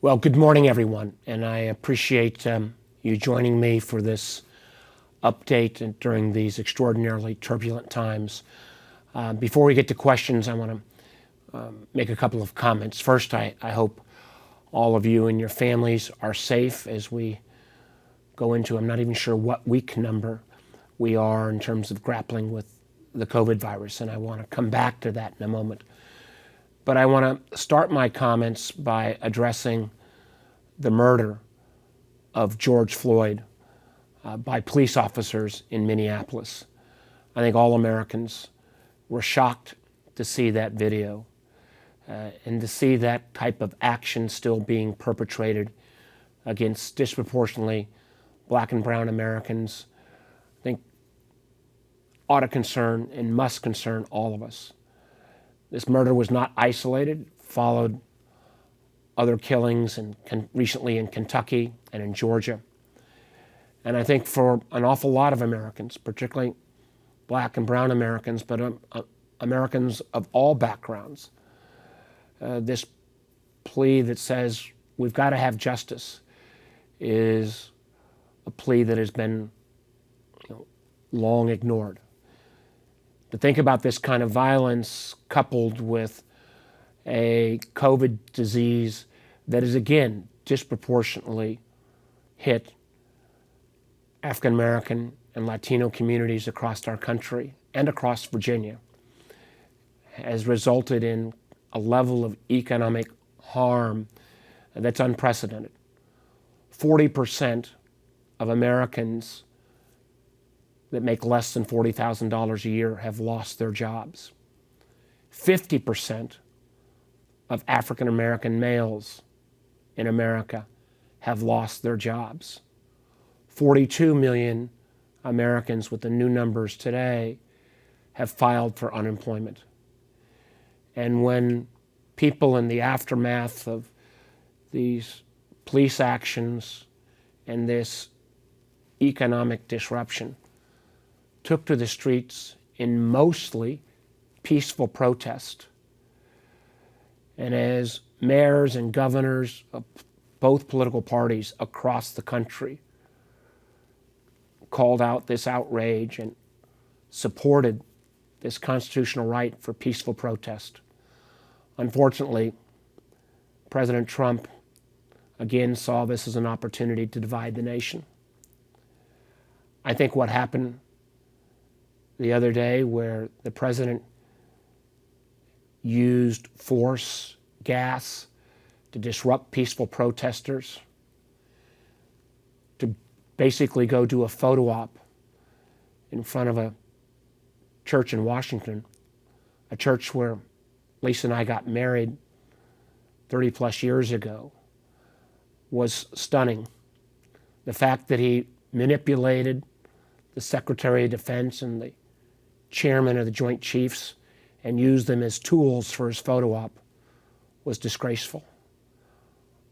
Well, good morning, everyone, and I appreciate you joining me for this update during these extraordinarily turbulent times. Before we get to questions, I want to make a couple of comments. First, I hope all of you and your families are safe as we go into, I'm not even sure what week number we are in terms of grappling with the COVID virus, and I want to come back to that in a moment. But I want to start my comments by addressing the murder of George Floyd by police officers in Minneapolis. I think all Americans were shocked to see that video and to see that type of action still being perpetrated against disproportionately Black and brown Americans. I think ought to concern and must concern all of us. This murder was not isolated, followed other killings recently in Kentucky and in Georgia. And I think for an awful lot of Americans, particularly Black and brown Americans, but Americans of all backgrounds, this plea that says we've got to have justice is a plea that has been long ignored. To think about this kind of violence coupled with a COVID disease that is again disproportionately hit African American and Latino communities across our country and across Virginia has resulted in a level of economic harm that's unprecedented. 40% of Americans that make less than $40,000 a year have lost their jobs. 50% of African American males in America have lost their jobs. 42 million Americans, with the new numbers today, have filed for unemployment. And when people in the aftermath of these police actions and this economic disruption took to the streets in mostly peaceful protest, and as mayors and governors of both political parties across the country called out this outrage and supported this constitutional right for peaceful protest, unfortunately, President Trump again saw this as an opportunity to divide the nation. I think what happened the other day, where the president used force, gas, to disrupt peaceful protesters, to basically go do a photo op in front of a church in Washington, a church where Lisa and I got married 30 plus years ago, was stunning. The fact that he manipulated the Secretary of Defense and the chairman of the Joint Chiefs and used them as tools for his photo op was disgraceful.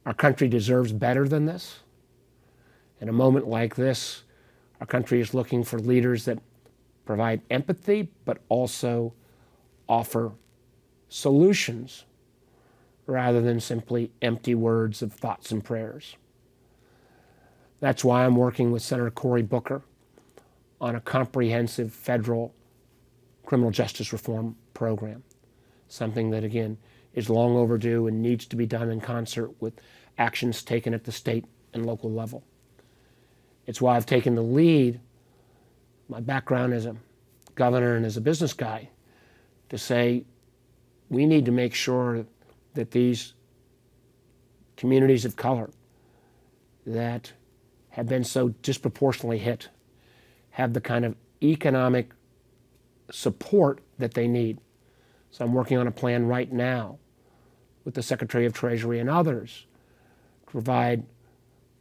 Our country deserves better than this. In a moment like this, our country is looking for leaders that provide empathy, but also offer solutions rather than simply empty words of thoughts and prayers. That's why I'm working with Senator Cory on a comprehensive federal criminal justice reform program, something that, again, is long overdue and needs to be done in concert with actions taken at the state and local level. It's why I've taken the lead, my background as a governor and as a business guy, to say we need to make sure that these communities of color that have been so disproportionately hit have the kind of economic support that they need. So I'm working on a plan right now with the Secretary of Treasury and others to provide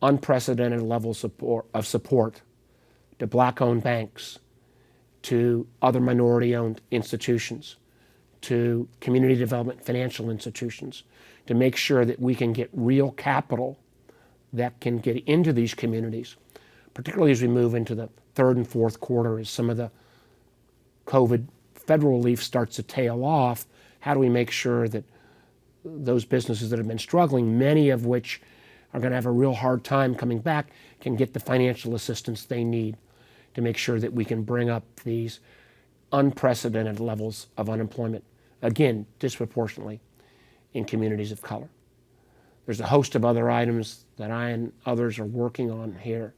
unprecedented levels of support to Black-owned banks, to other minority-owned institutions, to community development financial institutions, to make sure that we can get real capital that can get into these communities, particularly as we move into the third and fourth quarter as some of the COVID federal relief starts to tail off. How do we make sure that those businesses that have been struggling, many of which are going to have a real hard time coming back, can get the financial assistance they need to make sure that we can bring up these unprecedented levels of unemployment, again, disproportionately in communities of color. There's a host of other items that I and others are working on here,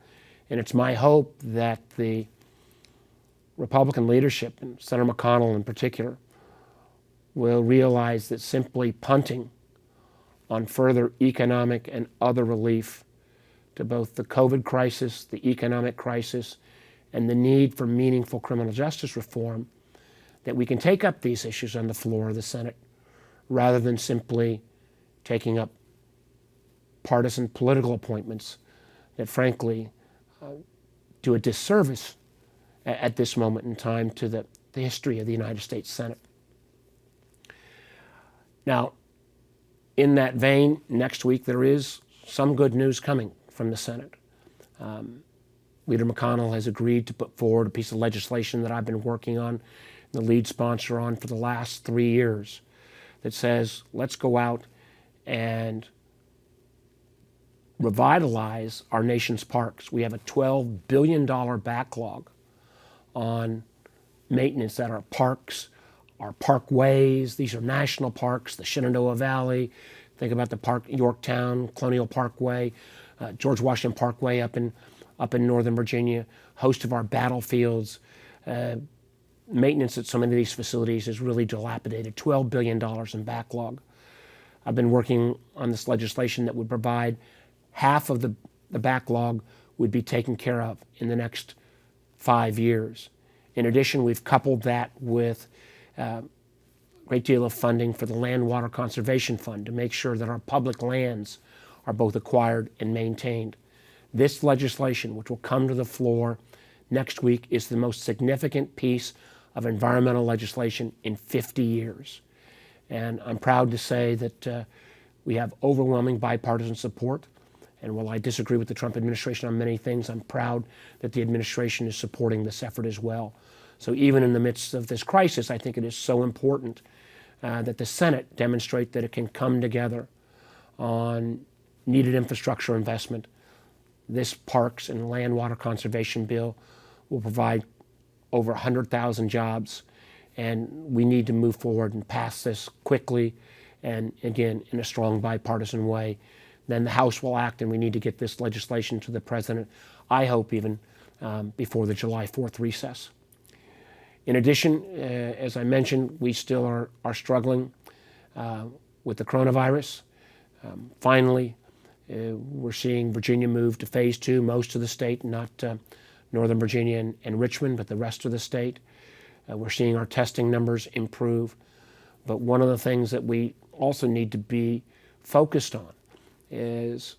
and it's my hope that the Republican leadership, and Senator McConnell in particular, will realize that simply punting on further economic and other relief to both the COVID crisis, the economic crisis, and the need for meaningful criminal justice reform, that we can take up these issues on the floor of the Senate rather than simply taking up partisan political appointments that frankly do a disservice at this moment in time to the history of the United States Senate. Now, in that vein, next week there is some good news coming from the Senate. Leader McConnell has agreed to put forward a piece of legislation that I've been working on, the lead sponsor on for the last 3 years, that says let's go out and revitalize our nation's parks. We have a $12 billion backlog on maintenance at our parks, our parkways. These are national parks, the Shenandoah Valley. Think about the park, Yorktown, Colonial Parkway, George Washington Parkway up in Northern Virginia, host of our battlefields. Maintenance at so many of these facilities is really dilapidated, $12 billion in backlog. I've been working on this legislation that would provide half of the backlog would be taken care of in the next 5 years. In addition, we've coupled that with a great deal of funding for the Land Water Conservation Fund to make sure that our public lands are both acquired and maintained. This legislation, which will come to the floor next week, is the most significant piece of environmental legislation in 50 years. And I'm proud to say that we have overwhelming bipartisan support. And while I disagree with the Trump administration on many things, I'm proud that the administration is supporting this effort as well. So even in the midst of this crisis, I think it is so important that the Senate demonstrate that it can come together on needed infrastructure investment. This Parks and Land Water Conservation bill will provide over 100,000 jobs, and we need to move forward and pass this quickly and, again, in a strong bipartisan way. Then the House will act, and we need to get this legislation to the President, I hope even before the July 4th recess. In addition, as I mentioned, we still are struggling with the coronavirus. Finally, we're seeing Virginia move to phase 2, most of the state, not Northern Virginia and Richmond, but the rest of the state. We're seeing our testing numbers improve. But one of the things that we also need to be focused on is,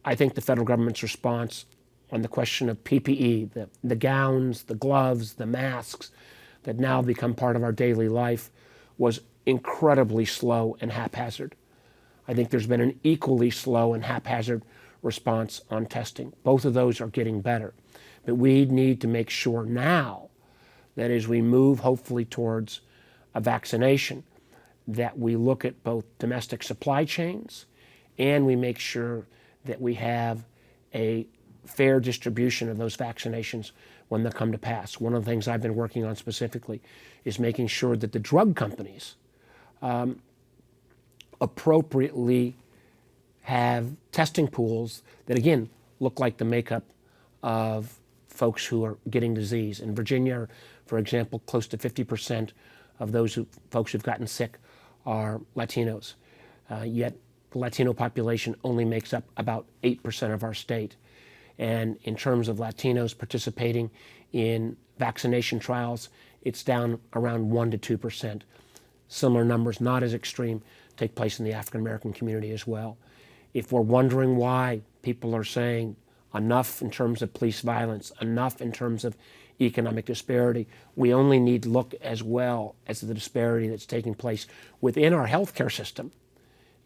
I think, the federal government's response on the question of PPE, the gowns, the gloves, the masks that now become part of our daily life, was incredibly slow and haphazard. I think there's been an equally slow and haphazard response on testing. Both of those are getting better. But we need to make sure now that as we move hopefully towards a vaccination, that we look at both domestic supply chains and we make sure that we have a fair distribution of those vaccinations when they come to pass. One of the things I've been working on specifically is making sure that the drug companies appropriately have testing pools that, again, look like the makeup of folks who are getting disease. In Virginia, for example, close to 50% of those folks who've gotten sick are Latinos, yet the Latino population only makes up about 8% of our state. And in terms of Latinos participating in vaccination trials, it's down around 1% to 2%. Similar numbers, not as extreme, take place in the African American community as well. If we're wondering why people are saying enough in terms of police violence, enough in terms of economic disparity, we only need to look as well as the disparity that's taking place within our healthcare system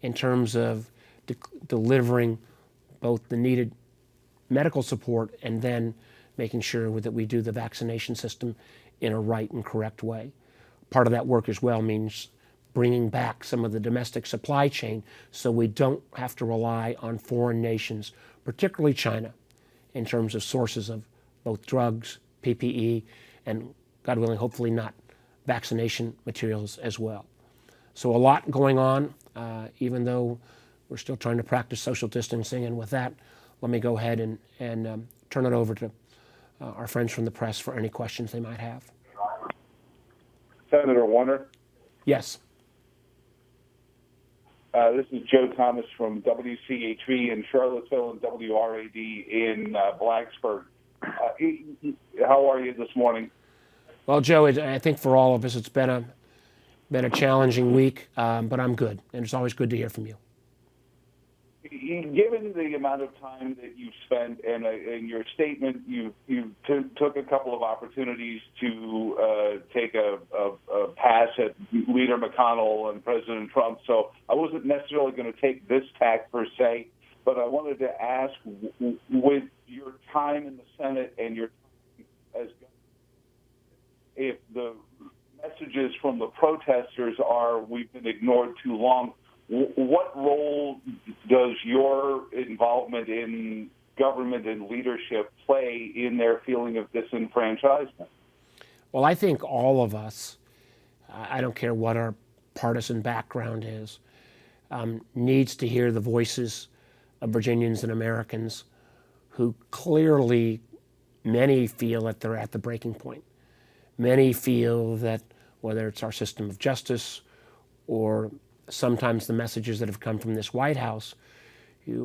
in terms of delivering both the needed medical support and then making sure that we do the vaccination system in a right and correct way. Part of that work as well means bringing back some of the domestic supply chain so we don't have to rely on foreign nations, particularly China, in terms of sources of both drugs, PPE, and, God willing, hopefully not, vaccination materials as well. So a lot going on, even though we're still trying to practice social distancing. And with that, let me go ahead and turn it over to our friends from the press for any questions they might have. Senator Warner. Yes. This is Joe Thomas from WCHV in Charlottesville and WRAD in Blacksburg. How are you this morning? Well, Joe, I think for all of us, it's been a challenging week, but I'm good, and it's always good to hear from you. Given the amount of time that you've spent, and in your statement, you took a couple of opportunities to take a pass at Leader McConnell and President Trump. So I wasn't necessarily going to take this tack per se, but I wanted to ask, with your time in the Senate and your time as governor, if the messages from the protesters are we've been ignored too long, what role does your involvement in government and leadership play in their feeling of disenfranchisement? Well, I think all of us, I don't care what our partisan background is, needs to hear the voices of Virginians and Americans who clearly, many feel that they're at the breaking point. Many feel that whether it's our system of justice or sometimes the messages that have come from this White House,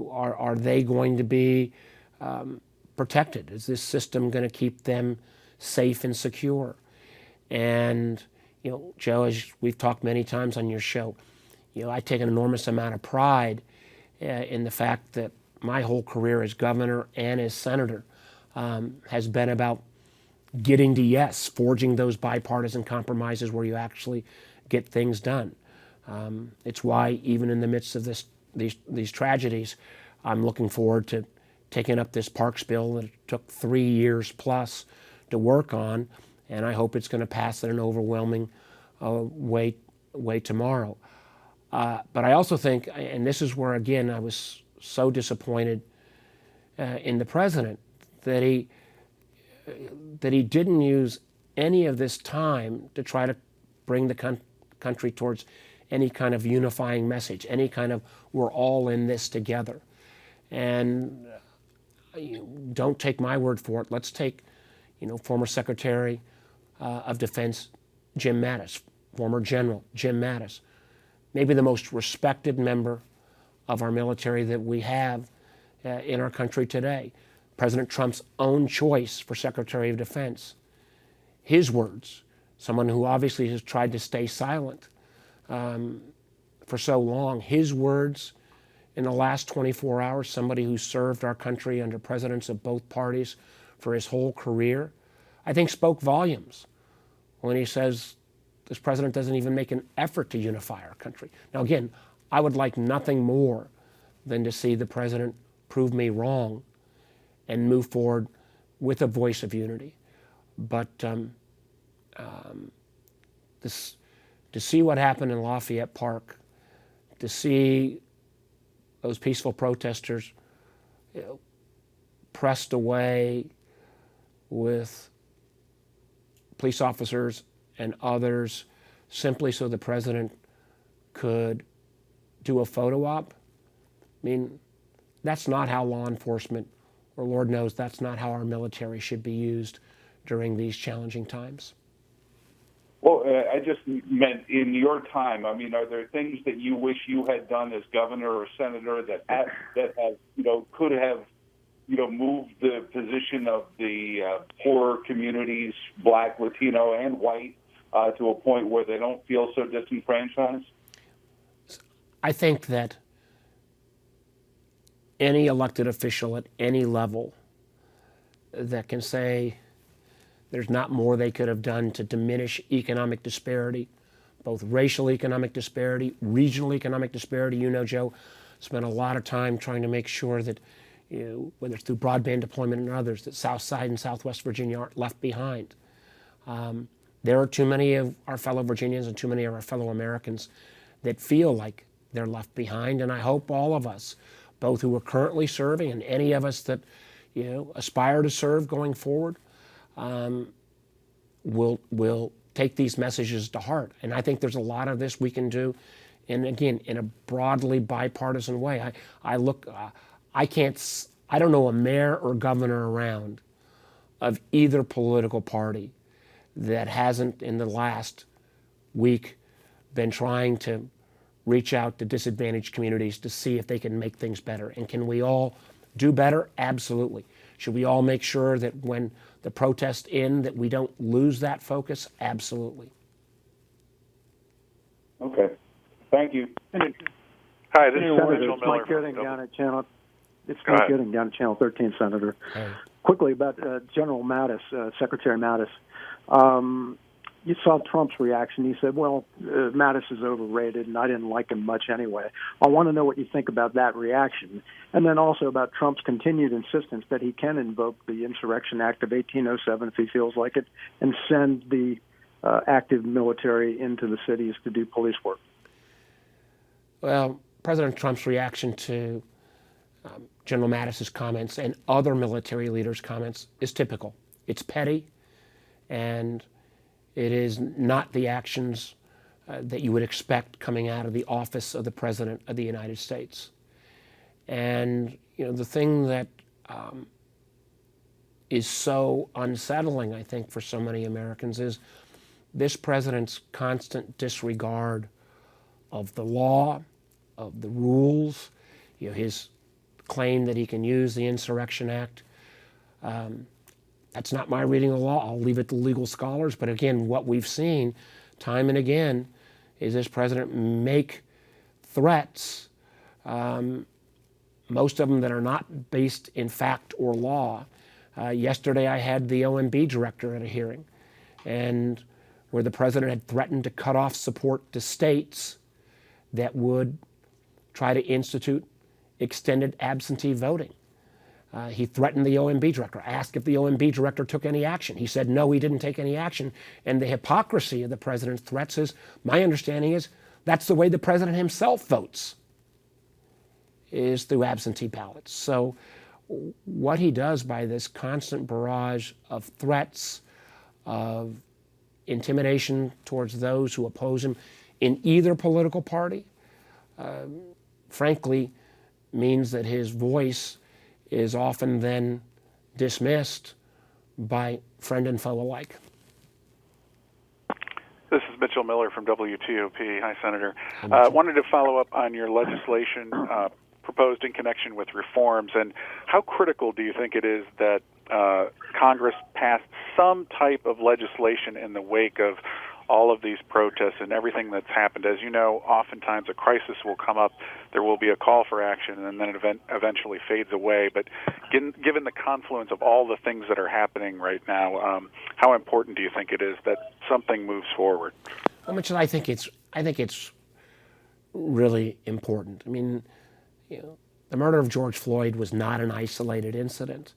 are they going to be protected? Is this system going to keep them safe and secure? And, Joe, as we've talked many times on your show, I take an enormous amount of pride in the fact that my whole career as governor and as senator has been about getting to yes, forging those bipartisan compromises where you actually get things done. It's why even in the midst of these tragedies, I'm looking forward to taking up this parks bill that it took 3 years plus to work on, and I hope it's going to pass in an overwhelming way tomorrow. But I also think, and this is where again I was so disappointed in the president, that he didn't use any of this time to try to bring the country towards any kind of unifying message, any kind of we're all in this together. And don't take my word for it. Let's take, former Secretary of Defense Jim Mattis, former General Jim Mattis, maybe the most respected member of our military that we have in our country today. President Trump's own choice for Secretary of Defense. His words, someone who obviously has tried to stay silent for so long, his words in the last 24 hours, somebody who served our country under presidents of both parties for his whole career, I think spoke volumes when he says this president doesn't even make an effort to unify our country. Now again, I would like nothing more than to see the president prove me wrong and move forward with a voice of unity. But to see what happened in Lafayette Park, to see those peaceful protesters pressed away with police officers and others simply so the president could do a photo op, I mean, that's not how law enforcement, or Lord knows that's not how our military should be used during these challenging times. Well, I just meant in your time. I mean, are there things that you wish you had done as governor or senator that have, could have, moved the position of the poorer communities, Black, Latino, and white, to a point where they don't feel so disenfranchised? I think that any elected official at any level that can say there's not more they could have done to diminish economic disparity, both racial economic disparity, regional economic disparity. Joe, spent a lot of time trying to make sure that, whether it's through broadband deployment and others, that South Side and Southwest Virginia aren't left behind. there are too many of our fellow Virginians and too many of our fellow Americans that feel like they're left behind. And I hope all of us, both who are currently serving and any of us that aspire to serve going forward, will take these messages to heart. And I think there's a lot of this we can do, and again, in a broadly bipartisan way. I don't know a mayor or governor around of either political party that hasn't in the last week been trying to reach out to disadvantaged communities to see if they can make things better. And can we all do better? Absolutely. Should we all make sure that when the protests end that we don't lose that focus? Absolutely. Okay. Thank you. Hi, this is Senator, Mitchell it's Miller. Mike Gooding down at Channel. It's Mike Gooding down at Channel 13, Senator. Hey. Quickly about General Mattis, Secretary Mattis. You saw Trump's reaction. He said, "Well, Mattis is overrated, and I didn't like him much anyway." I want to know what you think about that reaction, and then also about Trump's continued insistence that he can invoke the Insurrection Act of 1807 if he feels like it, and send the active military into the cities to do police work. Well, President Trump's reaction to General Mattis's comments and other military leaders' comments is typical. It's petty, and it is not the actions that you would expect coming out of the office of the President of the United States. And the thing that is so unsettling, I think, for so many Americans is this president's constant disregard of the law, of the rules, his claim that he can use the Insurrection Act. That's not my reading of the law. I'll leave it to legal scholars. But again, what we've seen time and again is this president make threats, most of them that are not based in fact or law. Yesterday I had the OMB director at a hearing, and where the president had threatened to cut off support to states that would try to institute extended absentee voting. He threatened the OMB director, asked if the OMB director took any action. He said no, he didn't take any action. And the hypocrisy of the president's threats is, my understanding is, that's the way the president himself votes, is through absentee ballots. So what he does by this constant barrage of threats, of intimidation towards those who oppose him in either political party, frankly, means that his voice is often then dismissed by friend and foe alike. This is Mitchell Miller from WTOP. Hi, Senator. Wanted to follow up on your legislation proposed in connection with reforms, and how critical do you think it is that Congress passed some type of legislation in the wake of all of these protests and everything that's happened? As you know, oftentimes a crisis will come up, there will be a call for action, and then it eventually fades away. But given the confluence of all the things that are happening right now, how important do you think it is that something moves forward? Well, Mitchell, I think it's really important. I mean, the murder of George Floyd was not an isolated incident,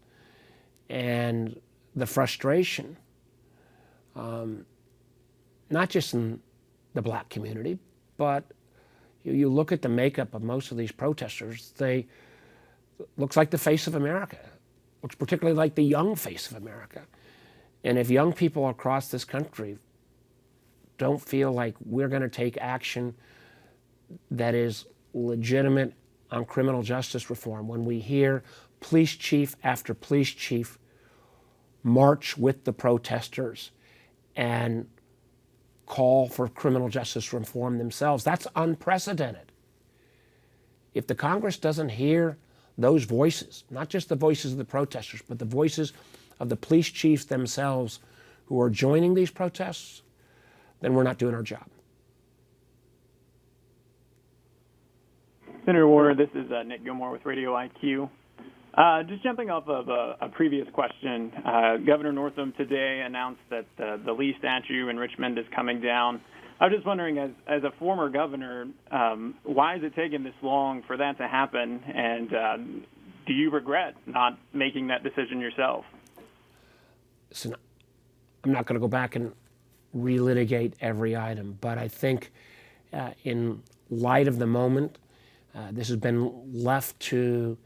and the frustration, not just in the black community, but you look at the makeup of most of these protesters, they looks like the face of America, looks particularly like the young face of America. And if young people across this country don't feel like we're going to take action that is legitimate on criminal justice reform, when we hear police chief after police chief march with the protesters and call for criminal justice reform themselves, that's unprecedented. If the Congress doesn't hear those voices, not just the voices of the protesters, but the voices of the police chiefs themselves who are joining these protests, then we're not doing our job. Senator Warner, this is Nick Gilmore with Radio IQ. Just jumping off of a previous question, Governor Northam today announced that the Lee statue in Richmond is coming down. I was just wondering, as a former governor, why is it taking this long for that to happen, and do you regret not making that decision yourself? Listen, I'm not going to go back and relitigate every item. But I think in light of the moment, this has been left to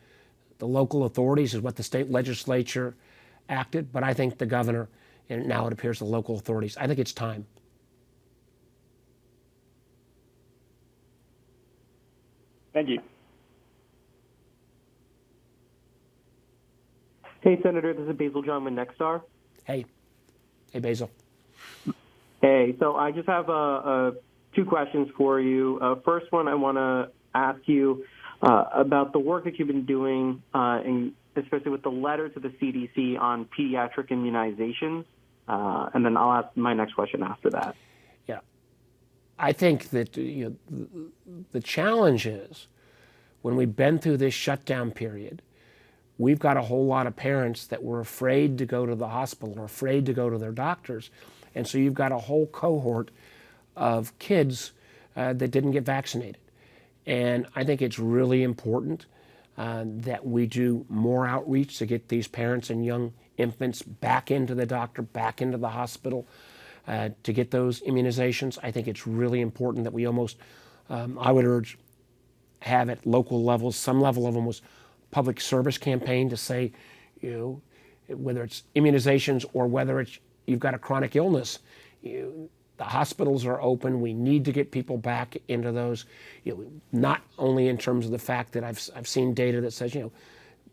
the local authorities, is what the state legislature acted. But I think the governor, and now it appears the local authorities, I think it's time. Thank you. Hey, Senator, this is Basil John with Nexstar. Hey Basil. Hey, so I just have two questions for you. First one, I want to ask you about the work that you've been doing, especially with the letter to the CDC on pediatric immunizations, and then I'll ask my next question after that. Yeah, I think that the challenge is when we've been through this shutdown period, we've got a whole lot of parents that were afraid to go to the hospital or afraid to go to their doctors. And so you've got a whole cohort of kids that didn't get vaccinated. And I think it's really important that we do more outreach to get these parents and young infants back into the doctor, back into the hospital to get those immunizations. I think it's really important that we almost, I would urge, have at local levels, some level of them was public service campaign to say, whether it's immunizations or whether it's you've got a chronic illness, the hospitals are open. We need to get people back into those. Not only in terms of the fact that I've seen data that says,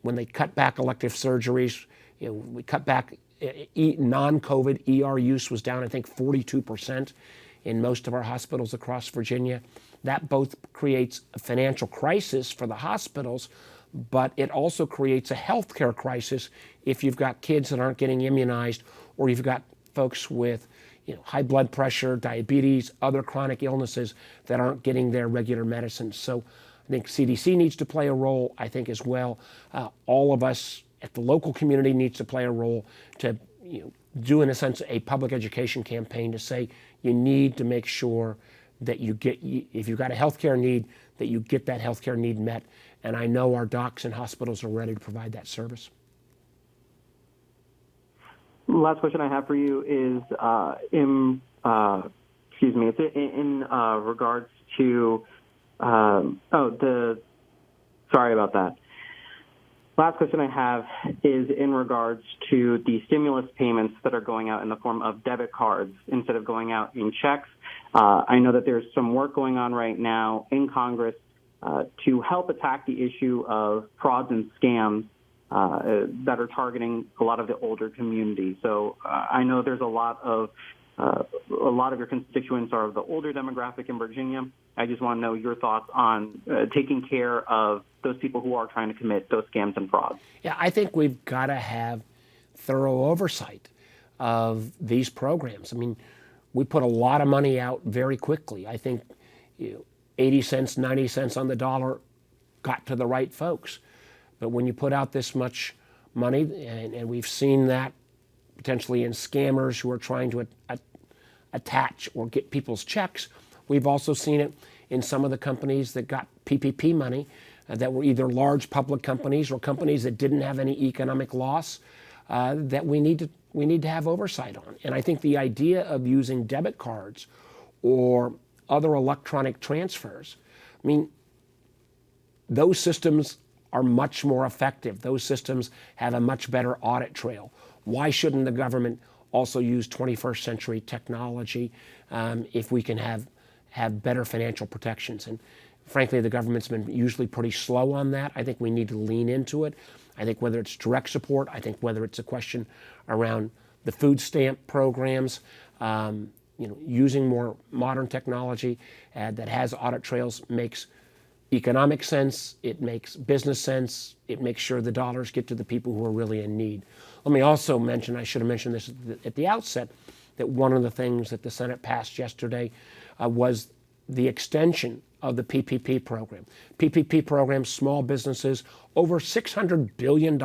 when they cut back elective surgeries, we cut back non-COVID ER use was down, I think 42% in most of our hospitals across Virginia. That both creates a financial crisis for the hospitals, but it also creates a healthcare crisis if you've got kids that aren't getting immunized, or you've got folks with high blood pressure, diabetes, other chronic illnesses that aren't getting their regular medicines. So I think CDC needs to play a role, I think, as well. All of us at the local community needs to play a role to do, in a sense, a public education campaign to say you need to make sure that you get, if you've got a healthcare need, that you get that healthcare need met. And I know our docs and hospitals are ready to provide that service. Last question I have for you is in regards to sorry about that. Last question I have is in regards to the stimulus payments that are going out in the form of debit cards instead of going out in checks. I know that there's some work going on right now in Congress to help attack the issue of frauds and scams that are targeting a lot of the older community. So I know there's a lot of your constituents are of the older demographic in Virginia. I just want to know your thoughts on taking care of those people who are trying to commit those scams and frauds. Yeah, I think we've got to have thorough oversight of these programs. I mean, we put a lot of money out very quickly. I think 80 cents, 90 cents on the dollar got to the right folks. But when you put out this much money, and we've seen that potentially in scammers who are trying to attach or get people's checks, we've also seen it in some of the companies that got PPP money that were either large public companies or companies that didn't have any economic loss that we need to have oversight on. And I think the idea of using debit cards or other electronic transfers, I mean, those systems are much more effective. Those systems have a much better audit trail. Why shouldn't the government also use 21st century technology if we can have better financial protections? And frankly, the government's been usually pretty slow on that. I think we need to lean into it. I think whether it's direct support, I think whether it's a question around the food stamp programs, using more modern technology that has audit trails makes economic sense, it makes business sense, it makes sure the dollars get to the people who are really in need. Let me also mention, I should have mentioned this at the outset, that one of the things that the Senate passed yesterday was the extension of the PPP program. PPP program, small businesses, over $600 billion.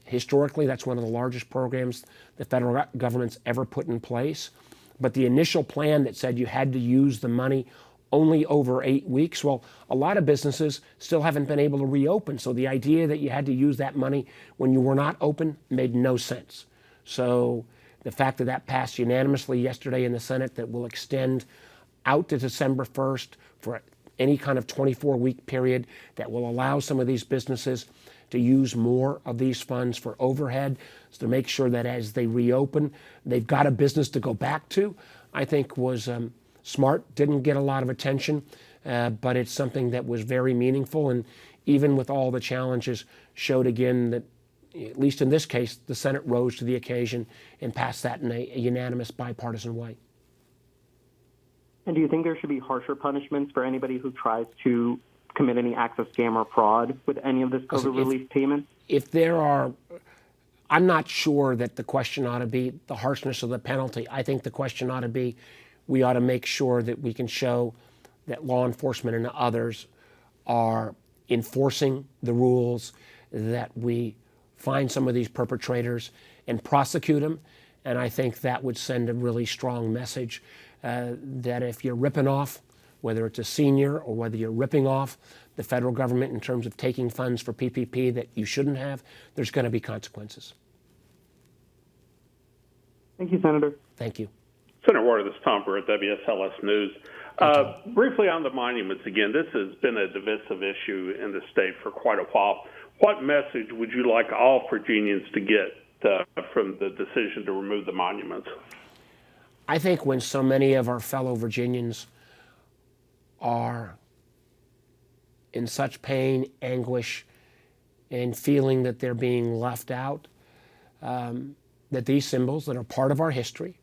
Historically, that's one of the largest programs the federal government's ever put in place. But the initial plan that said you had to use the money only over 8 weeks, well, a lot of businesses still haven't been able to reopen. So the idea that you had to use that money when you were not open made no sense. So The fact that that passed unanimously yesterday in the Senate, that will extend out to December 1st for any kind of 24-week period, that will allow some of these businesses to use more of these funds for overhead, so to make sure that as they reopen, they've got a business to go back to, I think was smart. Didn't get a lot of attention, but it's something that was very meaningful, and even with all the challenges, showed again that, at least in this case, the Senate rose to the occasion and passed that in a unanimous bipartisan way. And do you think there should be harsher punishments for anybody who tries to commit any acts of scam or fraud with any of this COVID relief payment? If there are, I'm not sure that the question ought to be the harshness of the penalty. I think the question ought to be, we ought to make sure that we can show that law enforcement and others are enforcing the rules, that we find some of these perpetrators and prosecute them. And I think that would send a really strong message that if you're ripping off, whether it's a senior or whether you're ripping off the federal government in terms of taking funds for PPP that you shouldn't have, there's going to be consequences. Thank you, Senator. Thank you. Senator Warner, this is Tom Burr at WSLS News. Briefly on the monuments again, this has been a divisive issue in the state for quite a while. What message would you like all Virginians to get from the decision to remove the monuments? I think when so many of our fellow Virginians are in such pain, anguish, and feeling that they're being left out, that these symbols that are part of our history,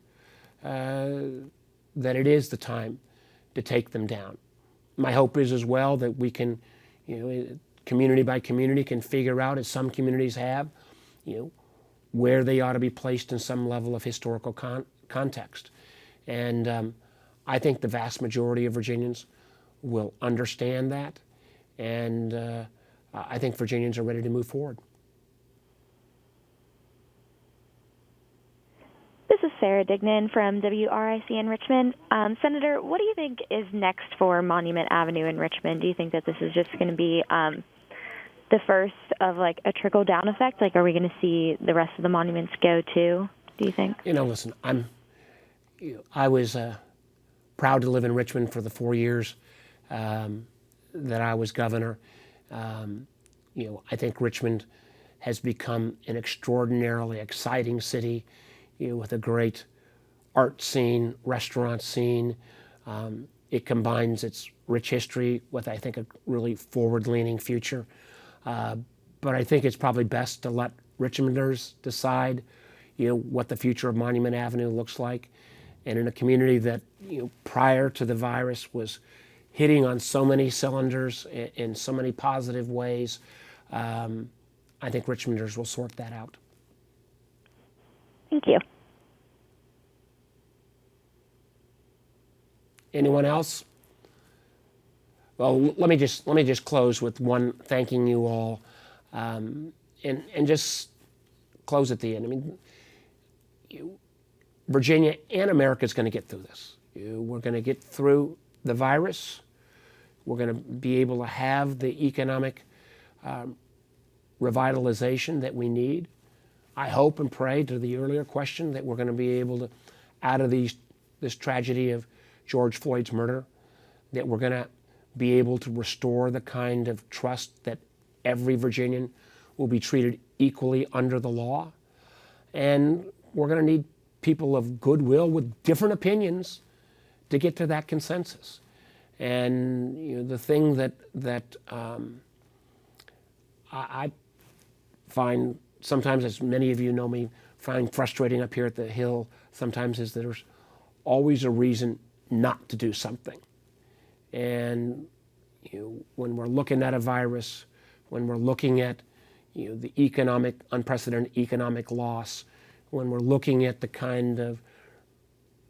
that it is the time to take them down. My hope is as well that we can, community by community, can figure out, as some communities have, where they ought to be placed in some level of historical context. And I think the vast majority of Virginians will understand that, and I think Virginians are ready to move forward. This is Sarah Dignan from WRIC in Richmond. Senator, what do you think is next for Monument Avenue in Richmond? Do you think that this is just going to be the first of like a trickle-down effect? Like, are we going to see the rest of the monuments go too, do you think? Listen, I was proud to live in Richmond for the 4 years that I was governor. I think Richmond has become an extraordinarily exciting city, with a great art scene, restaurant scene. It combines its rich history with, I think, a really forward-leaning future. But I think it's probably best to let Richmonders decide, what the future of Monument Avenue looks like. And in a community that, prior to the virus was hitting on so many cylinders in so many positive ways, I think Richmonders will sort that out. Thank you. Anyone else? Well, let me just close with one thanking you all, and just close at the end. Virginia and America is going to get through this. We're going to get through the virus. We're going to be able to have the economic revitalization that we need. I hope and pray, to the earlier question, that we're going to be able to, out of this tragedy of George Floyd's murder, that we're going to be able to restore the kind of trust that every Virginian will be treated equally under the law. And we're going to need people of goodwill with different opinions to get to that consensus. And the thing that I find sometimes, as many of you know me, find frustrating up here at the Hill sometimes, is that there's always a reason not to do something. And when we're looking at a virus, when we're looking at the unprecedented economic loss, when we're looking at the kind of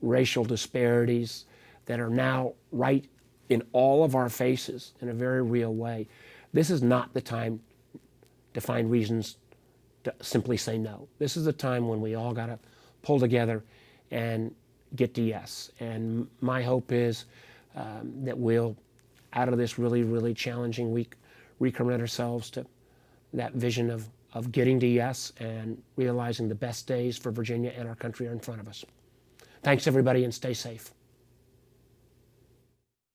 racial disparities that are now right in all of our faces in a very real way, this is not the time to find reasons to simply say no. This is the time when we all got to pull together and get to yes. And my hope is that we'll, out of this really, really challenging week, recommit ourselves to that vision of of getting to yes and realizing the best days for Virginia and our country are in front of us. Thanks, everybody, and stay safe.